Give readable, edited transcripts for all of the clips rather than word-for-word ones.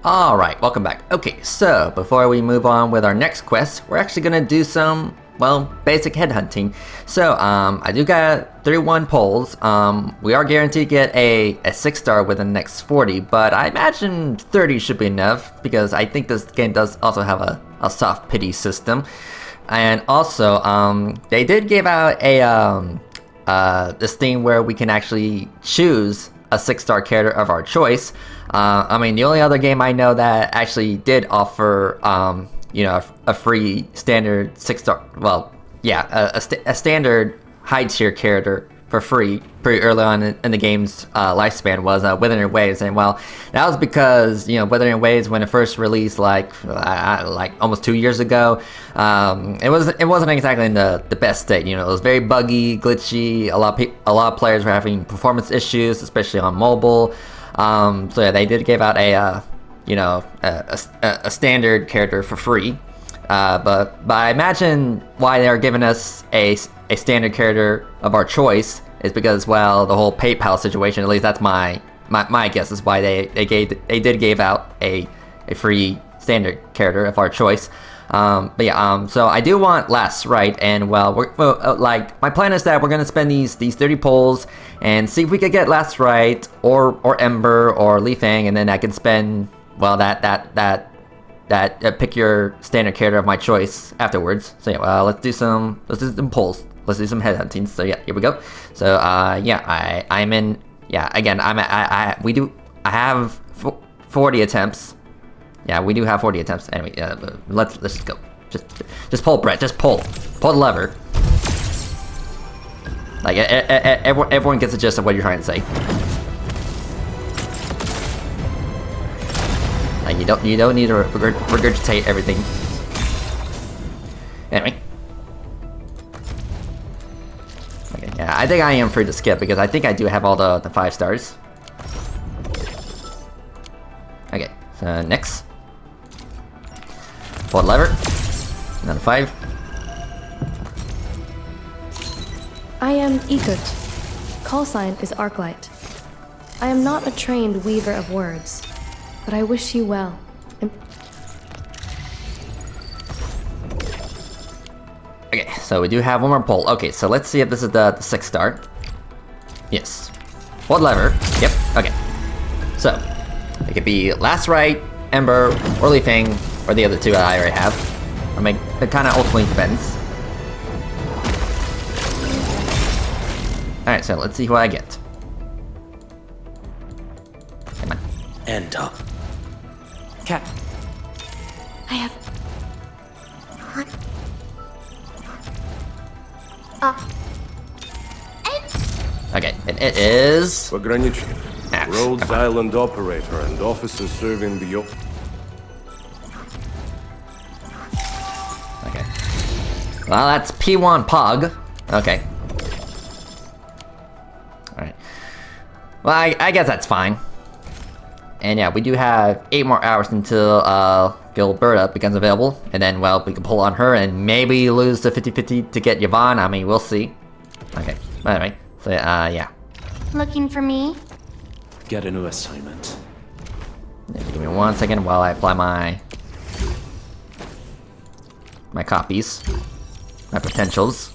Alright, welcome back. Okay, so before we move on with our next quest, we're actually gonna do some, well, basic headhunting. So, I do got 31 polls. We are guaranteed to get a 6-star within the next 40, but I imagine 30 should be enough, because I think this game does also have a soft pity system. And also, they did give out this thing where we can actually choose a 6-star character of our choice. I mean, the only other game I know that actually did offer, a free standard 6-star, well, yeah, a standard high tier character for free pretty early on in the game's lifespan was Withering Waves, and well, that was because Withering Waves, when it first released like almost 2 years ago, it wasn't exactly in the best state. It was very buggy, glitchy. A lot of players were having performance issues, especially on mobile. So yeah, they did give out a standard character for free. But I imagine why they're giving us a standard character of our choice is because, well, the whole PayPal situation, at least that's my guess, is why they did give out a free standard character of our choice. But yeah, so I do want last right, and well, my plan is that we're gonna spend these 30 polls and see if we could get last right or Ember or Li Fang, and then I can spend, well, that pick your standard character of my choice afterwards. So yeah, well, let's do some polls. Let's do some headhunting. So yeah, here we go. So yeah, I'm in. Yeah, again, I have 40 attempts. Yeah, we do have 40 attempts. Anyway, let's just go. Just pull, Brett. Just pull the lever. Like everyone gets the gist of what you're trying to say. Like you don't need to regurgitate everything. Anyway. Okay, yeah, I think I am free to skip because I think I do have all the 5 stars. Okay, so next. Pull the lever. Another 5. I am Ikut. Call sign is Arklight. I am not a trained weaver of words, but I wish you well. Okay, so we do have one more poll. Okay, so let's see if this is the 6-star. Yes. Pull the lever. Yep, okay. So, it could be Last Right, Ember, or Li Fang, or the other 2 that I already have. I mean, it kind of ultimately depends. Alright, so let's see who I get. Come on. End up. Cat. I have... Okay, and it is... HYPERGRYPH, Rhodes Island operator and officer serving the... Okay. Well, that's P1 Pog. Okay. Alright. Well, I guess that's fine. And yeah, we do have 8 more hours until Gilberta becomes available. And then, well, we can pull on her and maybe lose the 50-50 to get Yvonne. I mean, we'll see. Okay. Anyway, so yeah. Looking for me? Get a new assignment. Yeah, give me 1 second while I apply my copies. My potentials.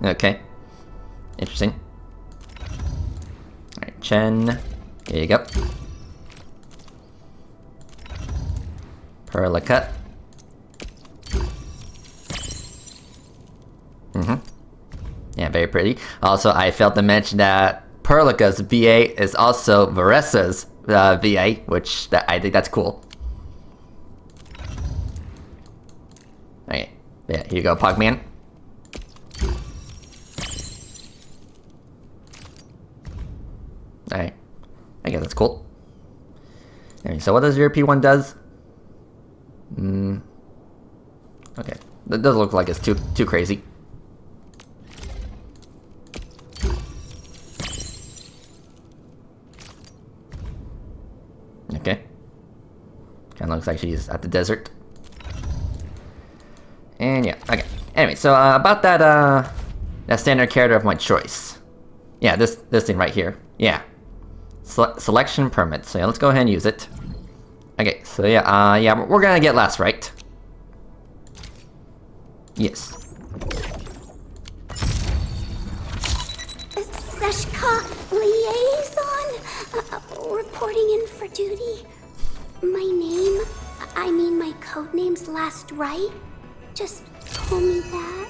Okay. Interesting. Alright, Chen. Here you go. Perlicut. Yeah, very pretty. Also, I failed to mention that Perlica's VA is also Varessa's VA, which I think that's cool. Okay, yeah, here you go, Pugman. Alright, I guess that's cool. Anyway, so what does your P1 does? Okay, that doesn't look like it's too crazy. Okay. Kinda looks like she's at the desert. And yeah, okay. Anyway, so about that standard character of my choice. Yeah, this thing right here. Yeah. Selection permit. So yeah, let's go ahead and use it. Okay, so yeah, we're gonna get last, right? Yes. Seshka Liaison, reporting in for duty. My code name's last right. Just call me that.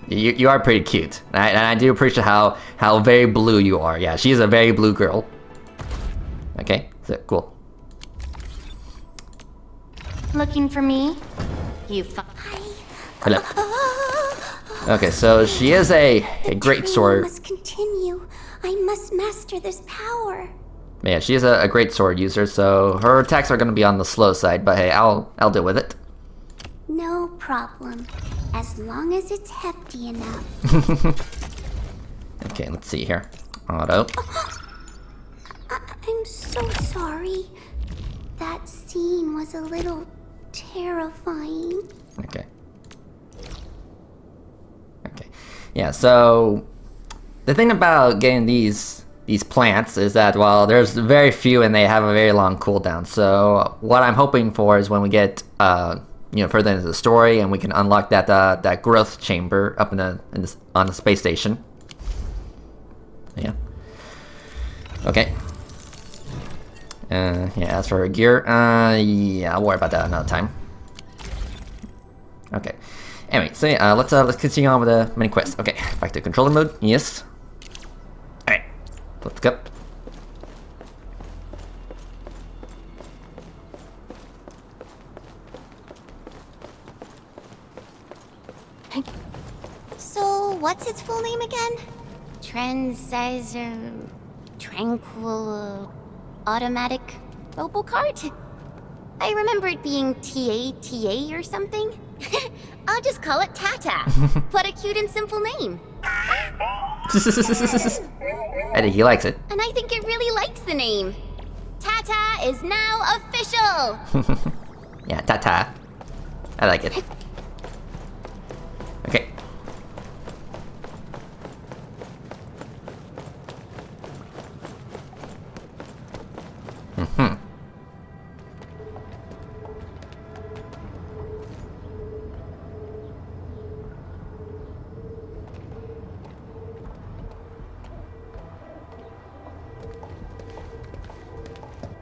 You are pretty cute, and I do appreciate how very blue you are. Yeah, she's a very blue girl. Okay, so cool. Looking for me? Hello. Okay, so she is a great sword. Must continue. I must master this power. Yeah, she is a great sword user, so her attacks are gonna be on the slow side. But hey, I'll deal with it. No problem, as long as it's hefty enough. Okay, let's see here. Auto. I'm so sorry. That scene was a little terrifying. Okay. Okay. Yeah, so the thing about getting these plants is that, well, there's very few and they have a very long cooldown. So what I'm hoping for is when we get further into the story and we can unlock that growth chamber up on the space station. Yeah. Okay. Yeah, as for her gear, yeah, I'll worry about that another time. Okay. Anyway, so yeah, let's continue on with the mini quest. Okay, back to controller mode. Yes. Alright. Let's go. So, what's its full name again? Tranquil Automatic Robocart? I remember it being TATA or something. I'll just call it Tata. What a cute and simple name. I think he likes it. And I think it really likes the name. Tata is now official. Yeah, Tata. I like it. Okay.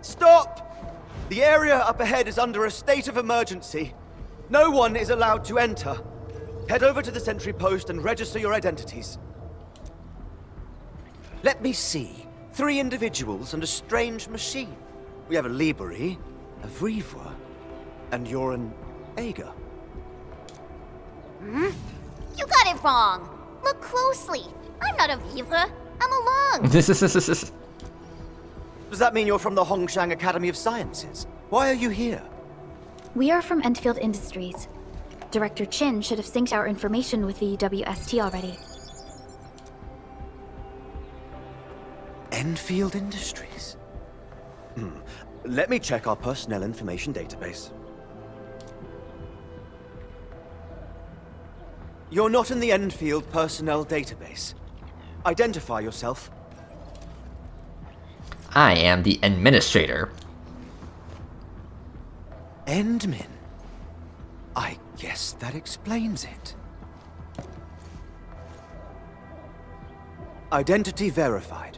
Stop! The area up ahead is under a state of emergency. No one is allowed to enter. Head over to the sentry post and register your identities. Let me see. 3 individuals and a strange machine. We have a Liberi, a Vivre, and you're an Ager. You got it wrong. Look closely. I'm not a Vivre. I'm a Lung. Does that mean you're from the Hongshang Academy of Sciences? Why are you here? We are from Endfield Industries. Director Chin should have synced our information with the WST already. Endfield Industries? Let me check our personnel information database. You're not in the Endfield personnel database. Identify yourself. I am the Endministrator. Endmin? I guess that explains it. Identity verified.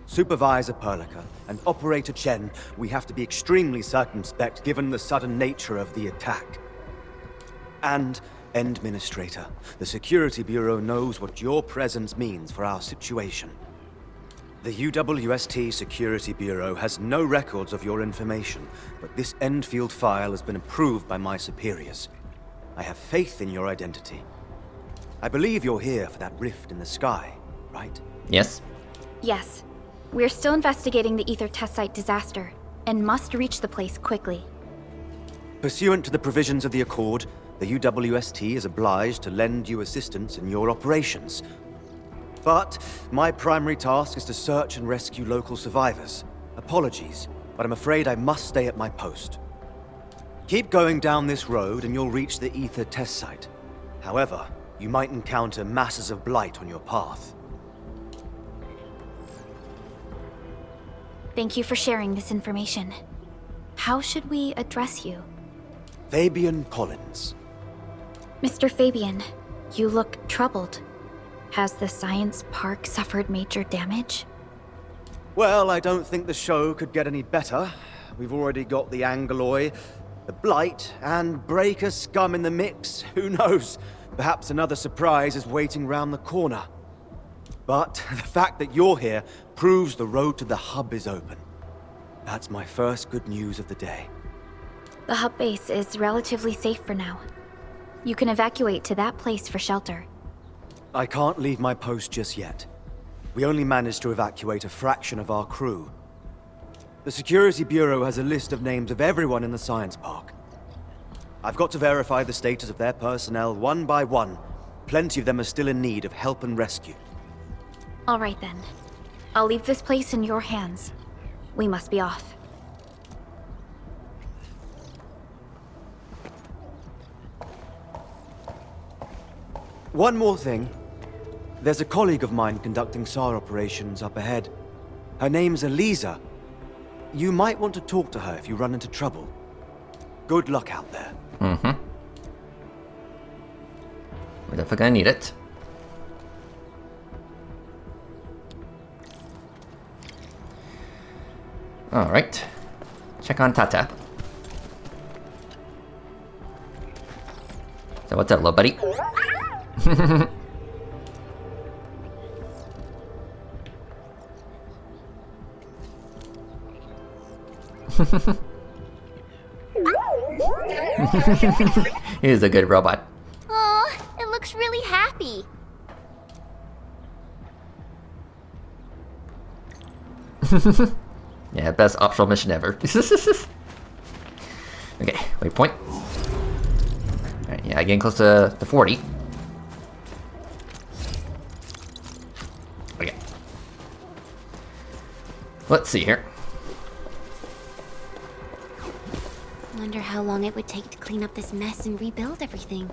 Supervisor Perlica and Operator Chen, we have to be extremely circumspect given the sudden nature of the attack. And Endministrator, the Security Bureau knows what your presence means for our situation. The UWST Security Bureau has no records of your information, but this Endfield file has been approved by my superiors. I have faith in your identity. I believe you're here for that rift in the sky, right? Yes. Yes. We're still investigating the Ether test site disaster, and must reach the place quickly. Pursuant to the provisions of the Accord, the UWST is obliged to lend you assistance in your operations. But my primary task is to search and rescue local survivors. Apologies, but I'm afraid I must stay at my post. Keep going down this road and you'll reach the Ether test site. However, you might encounter masses of blight on your path. Thank you for sharing this information. How should we address you? Fabian Collins. Mr. Fabian, you look troubled. Has the science park suffered major damage? Well, I don't think the show could get any better. We've already got the Angeloi, the Blight, and Breaker scum in the mix. Who knows? Perhaps another surprise is waiting round the corner. But the fact that you're here proves the road to the hub is open. That's my first good news of the day. The hub base is relatively safe for now. You can evacuate to that place for shelter. I can't leave my post just yet. We only managed to evacuate a fraction of our crew. The Security Bureau has a list of names of everyone in the science park. I've got to verify the status of their personnel one by one. Plenty of them are still in need of help and rescue. All right then. I'll leave this place in your hands. We must be off. One more thing. There's a colleague of mine conducting SAR operations up ahead. Her name's Eliza. You might want to talk to her if you run into trouble. Good luck out there. Mm-hmm. We're definitely gonna need it. Alright. Check on Tata. So what's up, little buddy? He's a good robot. Oh, it looks really happy. Yeah, best optional mission ever. Okay, waypoint. Alright, yeah, getting close to 40. Okay. Let's see here. Wonder how long it would take to clean up this mess and rebuild everything.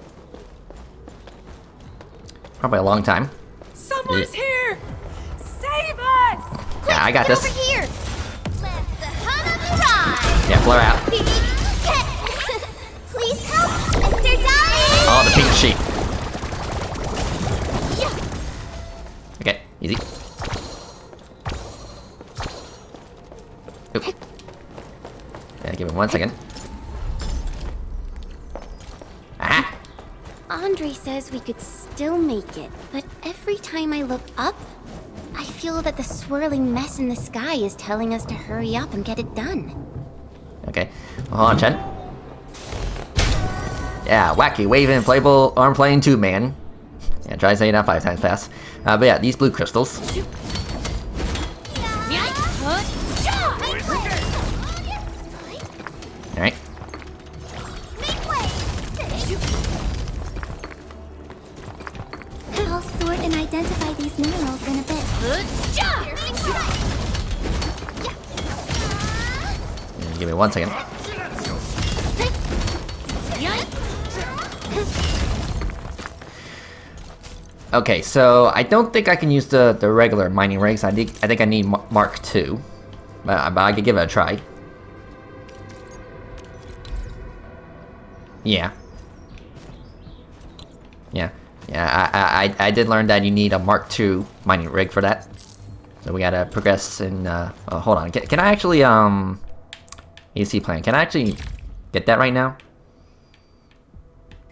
Probably a long time. Someone's here! Save us! Yeah, I got Get this. over here! Let the hum ride! Yeah, blur out. Please help, Mr. Dying! Oh, the pink sheep. Okay, easy. Oop. Yeah, give me 1 second. Ah! Andre says we could still make it, but every time I look up, I feel that the swirling mess in the sky is telling us to hurry up and get it done. Okay, hold on, Chen. Yeah, wacky, waving, inflatable, arm playing tube man. Yeah, try saying that 5 times fast. But yeah, these blue crystals. Alright. I'll sort and identify these minerals in a bit. Give me 1 second. Okay, so I don't think I can use the regular mining rigs. I think I need Mark II, but I could give it a try. Yeah. I did learn that you need a Mark II mining rig for that. So we gotta progress in. Oh, hold on. Can I actually AC plan? Can I actually get that right now?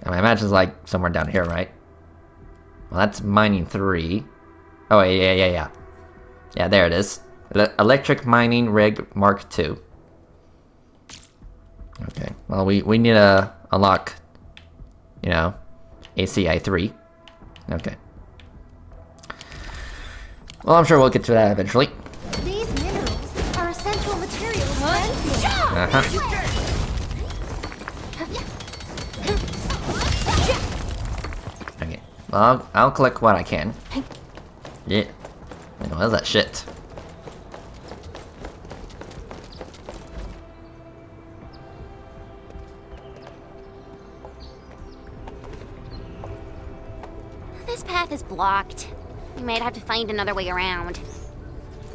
I imagine it's like somewhere down here, right? Well, that's mining 3. Oh, yeah. Yeah, there it is. Electric mining rig Mark II. Okay. Well, we need to unlock, you know, ACI 3. Okay. Well, I'm sure we'll get to that eventually. These minerals are essential materials for Endfield. Uh-huh. Okay. Well, I'll collect what I can. Yeah. What is that shit? This path is blocked. We might have to find another way around.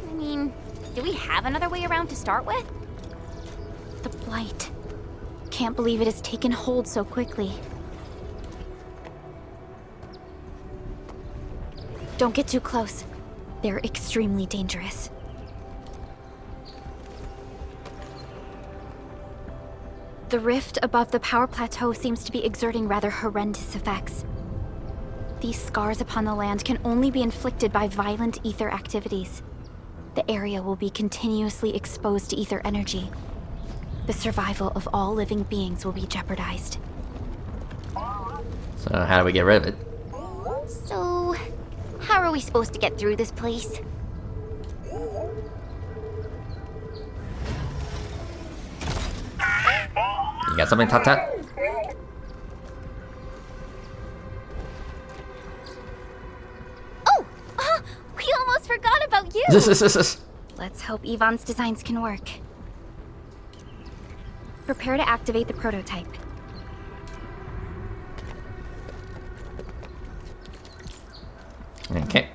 I mean, Do we have another way around to start with? The blight. Can't believe it has taken hold so quickly. Don't get too close. They're extremely dangerous. The rift above the power plateau seems to be exerting rather horrendous effects. These scars upon the land can only be inflicted by violent ether activities. The area will be continuously exposed to ether energy. The survival of all living beings will be jeopardized. So how do we get rid of it? So, how are we supposed to get through this place? You got something, Tata? Oh! We almost forgot about you! Let's hope Yvonne's designs can work. Prepare to activate the prototype. Okay.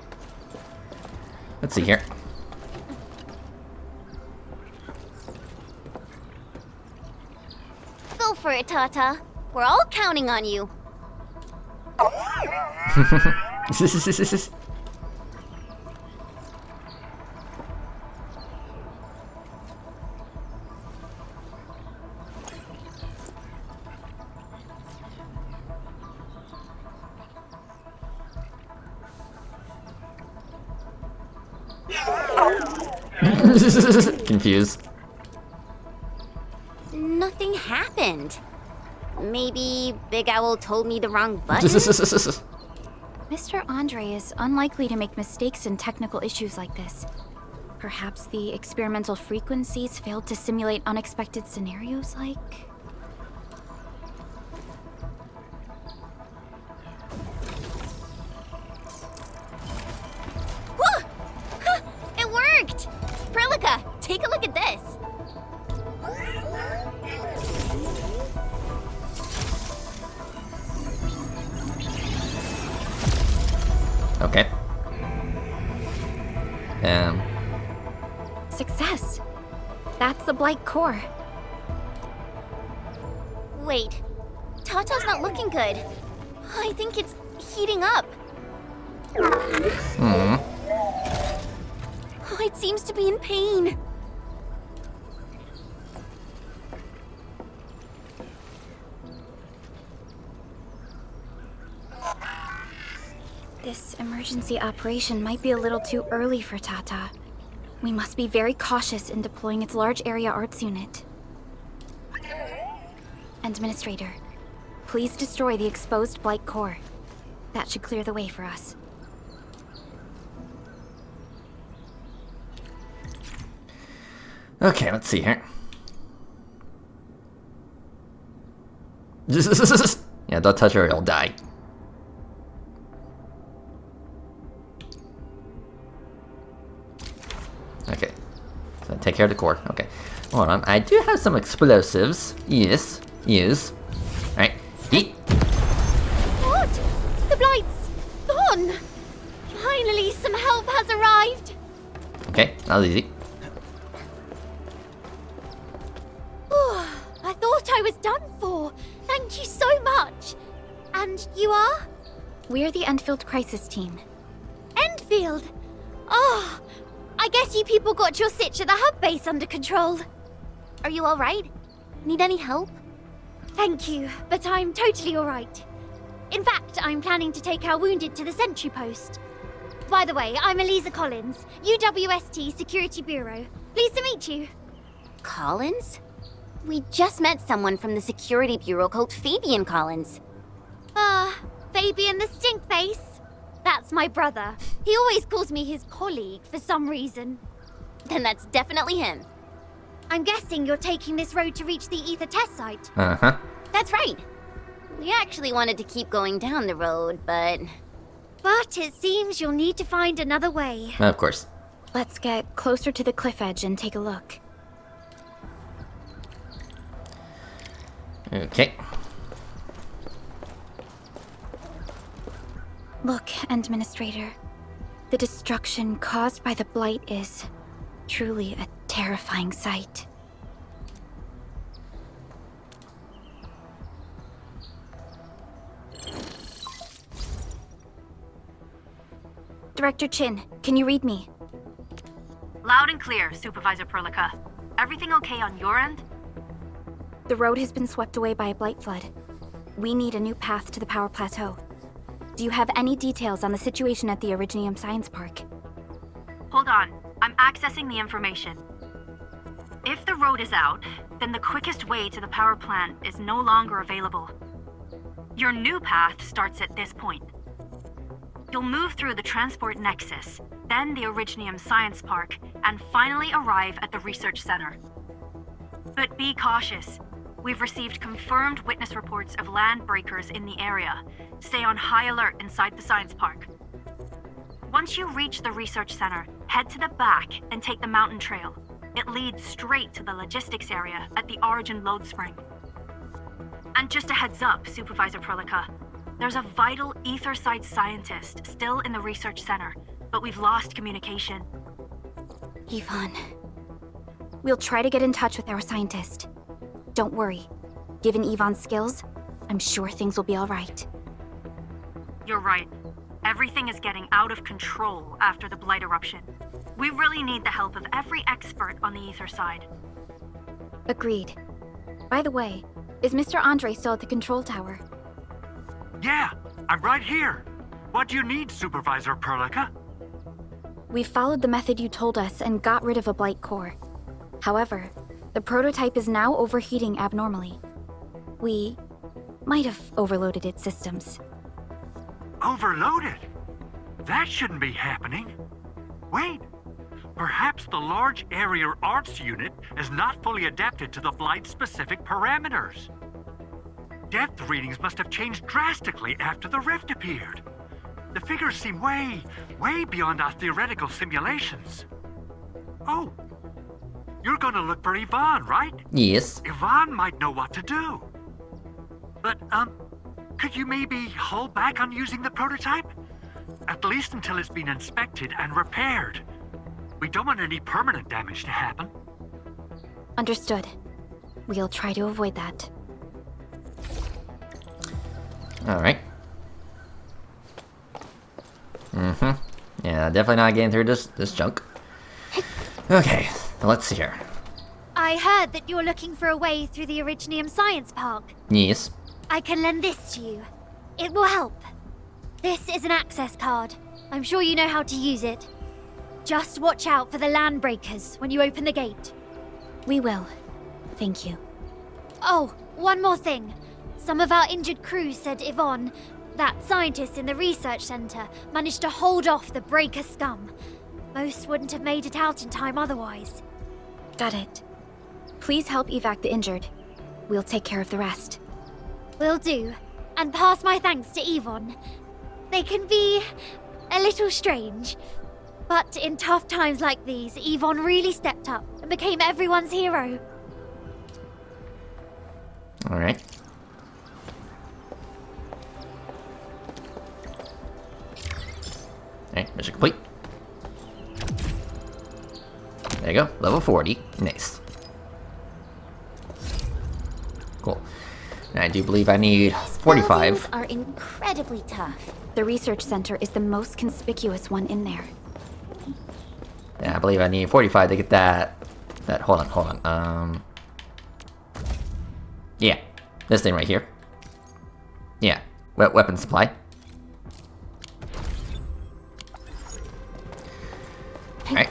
Let's see here. Go for it, Tata. We're all counting on you. Confused. Nothing happened. Maybe Big Owl told me the wrong button? Mr. Andre is unlikely to make mistakes in technical issues like this. Perhaps the experimental frequencies failed to simulate unexpected scenarios like... It worked! Prilica, take a look at this. Okay. Success! That's the Blight core. Wait, Tata's not looking good. I think it's heating up. Hmm. Oh, it seems to be in pain. This emergency operation might be a little too early for Tata. We must be very cautious in deploying its large area arts unit. Endministrator, please destroy the exposed Blight core. That should clear the way for us. Okay, let's see here. Yeah, don't touch her, you'll die. Okay, so take care of the core. Okay, hold on. I do have some explosives. Yes, yes. All right, eat. What? The Blight's gone! Finally, some help has arrived! Okay, that was easy. I thought I was done for. Thank you so much. And you are? We're the Endfield Crisis Team. Endfield? Oh, I guess you people got your sitch at the hub base under control. Are you alright? Need any help? Thank you, but I'm totally alright. In fact, I'm planning to take our wounded to the sentry post. By the way, I'm Eliza Collins, UWST Security Bureau. Pleased to meet you. Collins? We just met someone from the Security Bureau called Fabian Collins. Fabian the Stinkface? That's my brother. He always calls me his colleague for some reason. Then that's definitely him. I'm guessing you're taking this road to reach the ether test site. Uh-huh. That's right. We actually wanted to keep going down the road, but... But it seems you'll need to find another way. Of course. Let's get closer to the cliff edge and take a look. Okay. Look, Endministrator. The destruction caused by the Blight is Truly a terrifying sight. Director Chin, can you read me? Loud and clear, Supervisor Perlica. Everything okay on your end? The road has been swept away by a blight flood. We need a new path to the power plateau. Do you have any details on the situation at the Originium Science Park? Hold on, I'm accessing the information. If the road is out, then the quickest way to the power plant is no longer available. Your new path starts at this point. You'll move through the transport nexus, then the Originium Science Park, and finally arrive at the research center. But be cautious. We've received confirmed witness reports of land breakers in the area. Stay on high alert inside the science park. Once you reach the research center, head to the back and take the mountain trail. It leads straight to the logistics area at the Origin load spring. And just a heads up, Supervisor Perlica. There's a vital ether-side scientist still in the research center, but we've lost communication. Yvonne. We'll try to get in touch with our scientist. Don't worry. Given Yvonne's skills, I'm sure things will be all right. You're right. Everything is getting out of control after the Blight eruption. We really need the help of every expert on the ether side. Agreed. By the way, is Mr. Andre still at the control tower? Yeah, I'm right here. What do you need, Supervisor Perlica? We followed the method you told us and got rid of a blight core. However, the prototype is now overheating abnormally. We might have overloaded its systems. Overloaded? That shouldn't be happening. Wait, perhaps the large area arts unit is not fully adapted to the Blight-specific parameters. Depth readings must have changed drastically after the rift appeared. The figures seem way beyond our theoretical simulations. Oh, you're gonna look for Yvonne, right? Yes. Yvonne might know what to do. But, could you maybe hold back on using the prototype? At least until it's been inspected and repaired. We don't want any permanent damage to happen. Understood. We'll try to avoid that. Alright. Yeah, definitely not getting through this junk. Okay, let's see here. I heard that you're looking for a way through the Originium Science Park. Yes. I can lend this to you. It will help. This is an access card. I'm sure you know how to use it. Just watch out for the land breakers when you open the gate. We will. Thank you. Oh, one more thing. Some of our injured crew said Yvonne, that scientist in the research center, managed to hold off the breaker scum. Most wouldn't have made it out in time otherwise. Got it. Please help evac the injured. We'll take care of the rest. Will do. And pass my thanks to Yvonne. They can be a little strange. But in tough times like these, Yvonne really stepped up and became everyone's hero. Alright. Alright, mission complete. There you go, level 40. Nice. Cool. And I do believe I need 45. Buildings are incredibly tough. The research center is the most conspicuous one in there. Yeah, I believe I need 45 to get that. Hold on. Yeah, this thing right here. Yeah, weapon supply. Alright,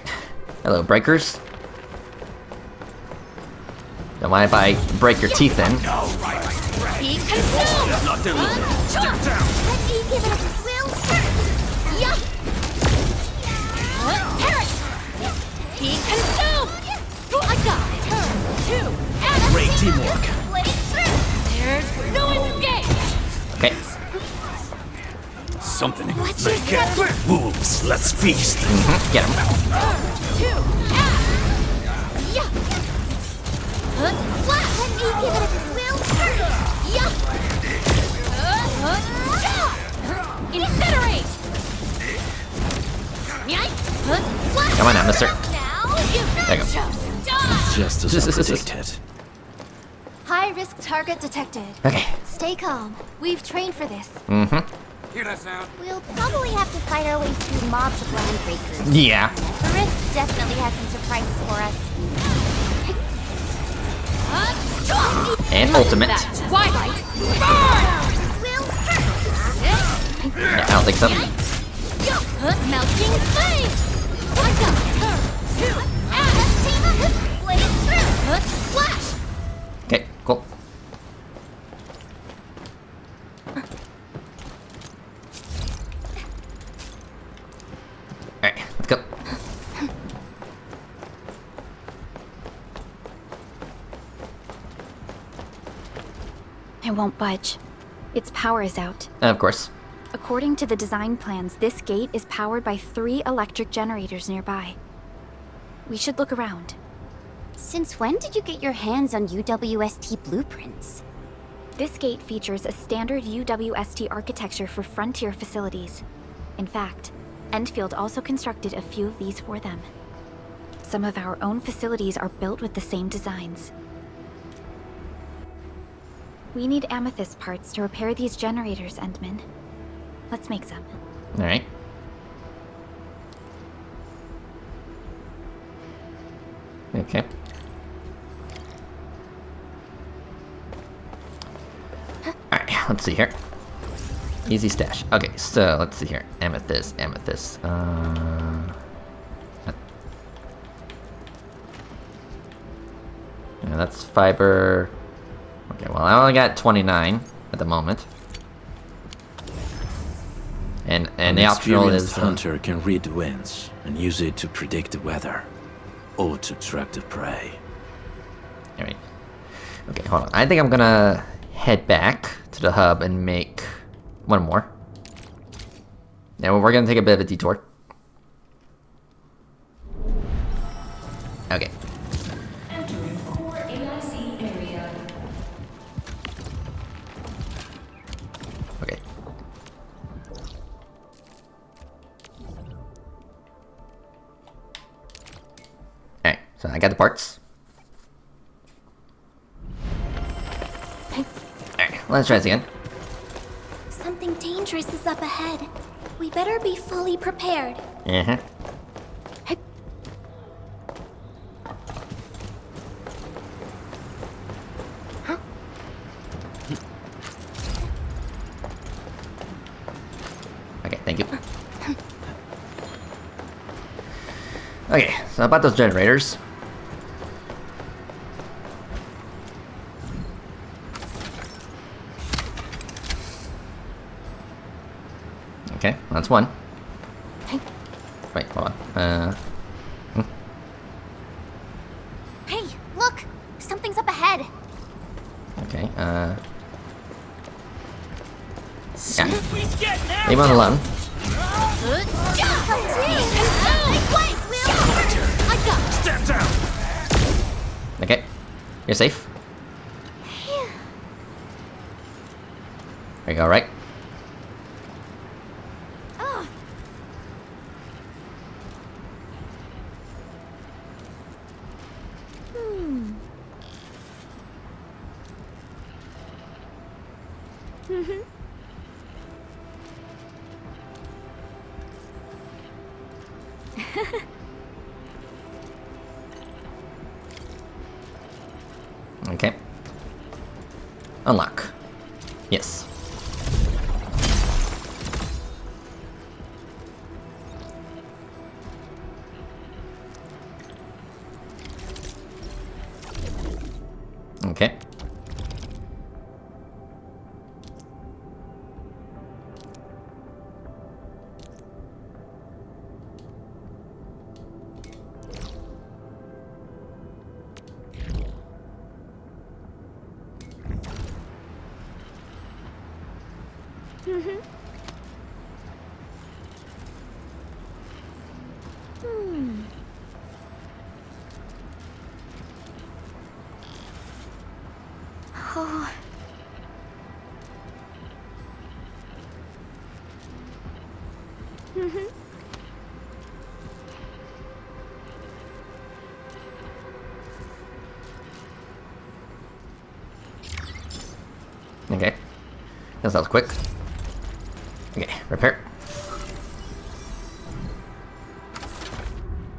hello breakers. Don't mind if I break your teeth in. Be consumed! Step down! Let me give it a will. Yeah! Parrot! Be consumed! I got it! Turn 2 and Great teamwork. There's no escape! Okay. Something. Watch your step! Wolves, let's feast. Get him. Turn 2 and yeah! Slap! Let me give it a will. Yeah! Incinerate! Slap! Come on now, mister. Now, There you go. Just as I predicted. High-risk target detected. Okay. Stay calm. We've trained for this. Mm-hmm. Hear that sound? We'll probably have to fight our way through mobs of land breakers. Yeah. The risk definitely has some surprises for us. And ultimate. Twilight. Yeah, I don't think so. Melting flame. Flash. Okay, cool. Alright, let's go. It won't budge. Its power is out. Of course. According to the design plans, this gate is powered by 3 electric generators nearby. We should look around. Since when did you get your hands on UWST blueprints? This gate features a standard UWST architecture for frontier facilities. In fact, Endfield also constructed a few of these for them. Some of our own facilities are built with the same designs. We need amethyst parts to repair these generators, Endman. Let's make some. Alright. Okay. Alright, let's see here. Easy stash. Okay, so let's see here. Amethyst, amethyst. Yeah, that's fiber. Okay, well, I only got 29 at the moment. And the optional is hunter can read the winds and use it to predict the weather, or to track the prey. Alright. Okay, hold on. I think I'm gonna head back to the hub and make one more. Yeah, well, we're gonna take a bit of a detour. Okay. Entering core AIC area. Okay. Alright, so I got the parts. Alright, let's try this again. Something dangerous is up ahead. We better be fully prepared. Uh-huh. Okay, thank you. Okay, so about those generators. Okay, that's one. Wait, hold on. Hey, look! Something's up ahead. Okay, yeah. Leave him alone. Step down! Okay, you're safe. There you go, right? Oh. Okay. Unlock. Yes. Okay. Oh. That was quick. Okay, repair.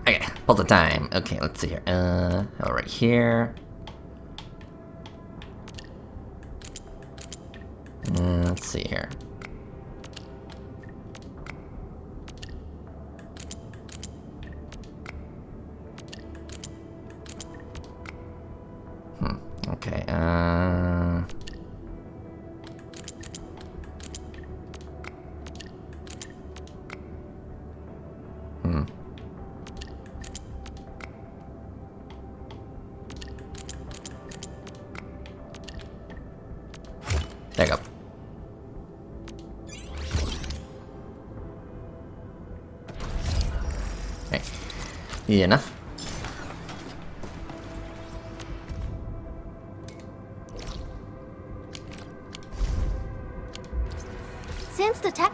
Okay, all the time. Okay, let's see here. All right here. Let's see here. Okay, There you go. Okay. Easy enough. Since the tech.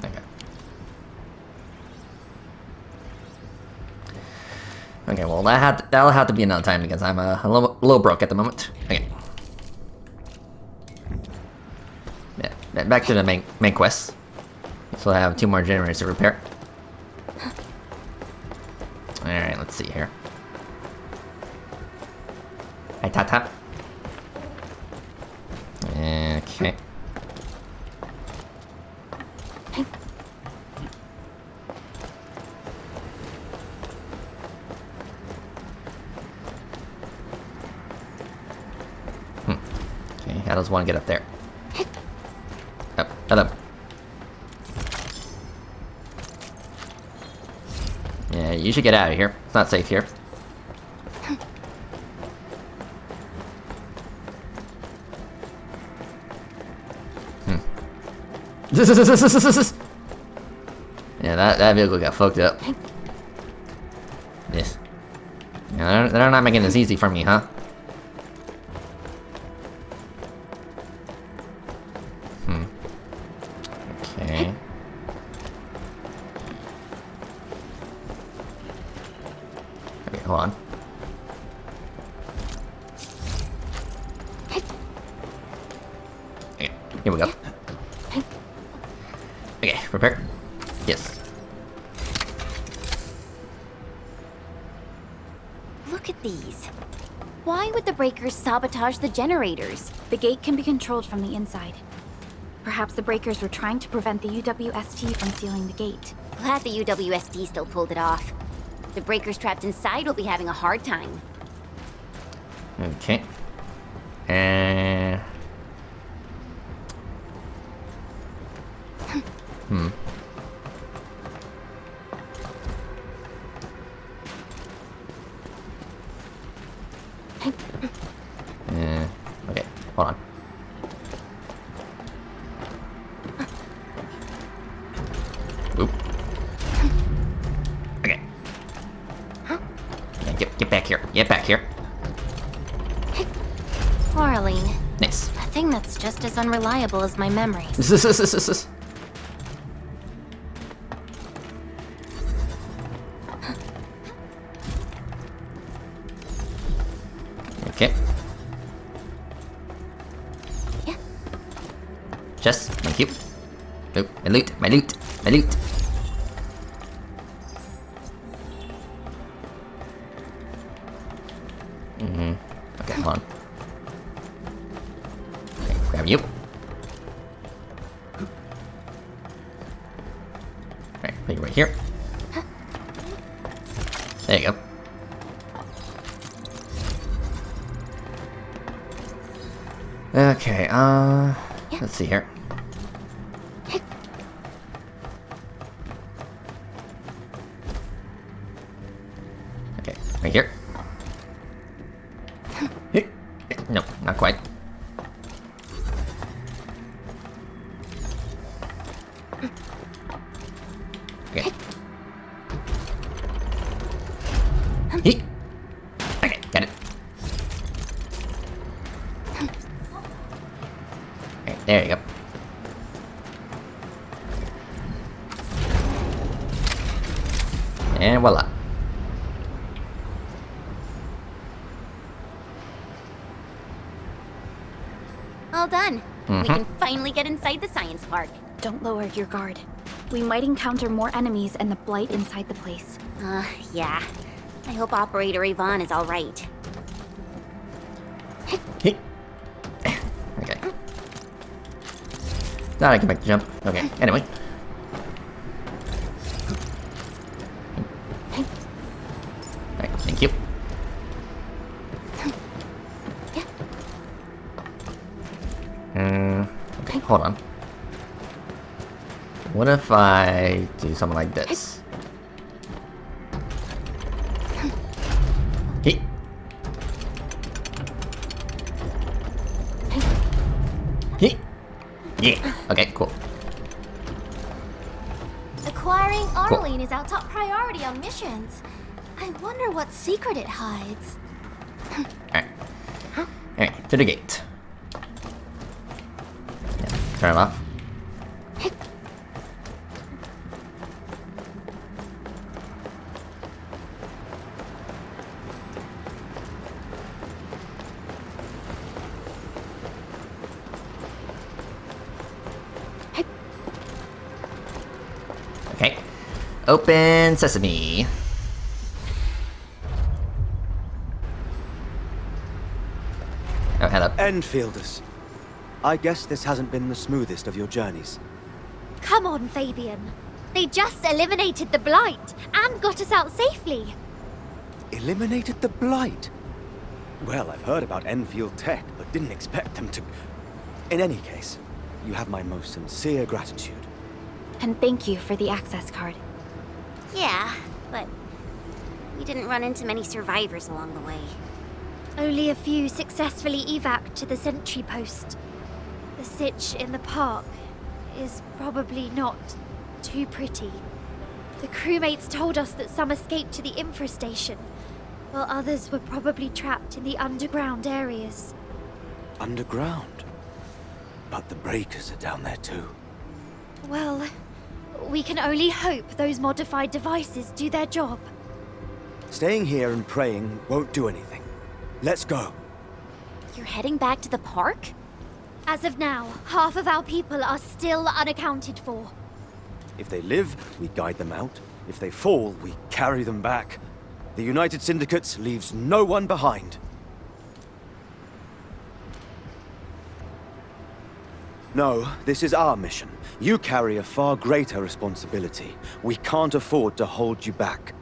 Okay. Okay, well that'll have to be another time because I'm a little broke at the moment. Okay. Yeah, back to the main quest. So I have 2 more generators to repair. Alright, let's see here. Hi, Tata. Okay. Okay, how does one get up there? Up, up. Yeah, you should get out of here. It's not safe here. Yeah, that vehicle got fucked up. Yes. Yeah, they're not making this easy for me, huh? Okay. Okay, hold on. Okay, here we go. Okay, prepare. Yes. Look at these. Why would the breakers sabotage the generators? The gate can be controlled from the inside. Perhaps the breakers were trying to prevent the UWST from sealing the gate. Glad the UWST still pulled it off. The breakers trapped inside will be having a hard time. Okay. Okay, hold on. Oop. Okay. Yeah, get back here. Get back here. Arlene, Nice. a thing that's just as unreliable as my memories. Okay. Yeah. Chest, thank you. Nope, my loot, my loot, my loot. Okay, hold on. Okay, grab you. Alright, put you right here. There you go. Okay, let's see here. Okay, right here. No, not quite. Okay. Okay, got it. Okay, there you go. And voila. All done. We can finally get inside the science park. Don't lower your guard. We might encounter more enemies and the blight inside the place. Yeah. I hope Operator Yvonne is alright. Okay. Now I can make the jump. Okay, anyway. Alright, thank you. Okay, hold on. What if I do something like this? Okay. Yeah. Okay, cool. Acquiring Arlene is our top priority on missions. I wonder what secret it hides. Alright. Alright, to the gate. Yeah, turn it off. Okay. Open sesame. Oh, hello. Enfielders. I guess this hasn't been the smoothest of your journeys. Come on, Fabian. They just eliminated the Blight and got us out safely. Eliminated the Blight? Well, I've heard about Enfield tech, but didn't expect them to... In any case, you have my most sincere gratitude. And thank you for the access card. Yeah, but we didn't run into many survivors along the way. Only a few successfully evac'd to the sentry post. The sitch in the park is probably not too pretty. The crewmates told us that some escaped to the infrastation, while others were probably trapped in the underground areas. Underground? But the breakers are down there too. Well, we can only hope those modified devices do their job. Staying here and praying won't do anything. Let's go. You're heading back to the park? As of now, half of our people are still unaccounted for. If they live, we guide them out. If they fall, we carry them back. The United Syndicate leaves no one behind. No, this is our mission. You carry a far greater responsibility. We can't afford to hold you back.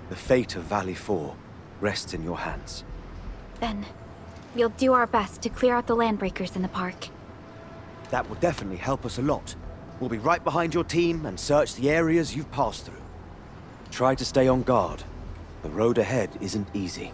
The fate of Valley 4 rests in your hands. Then, we'll do our best to clear out the landbreakers in the park. That will definitely help us a lot. We'll be right behind your team and search the areas you've passed through. Try to stay on guard. The road ahead isn't easy.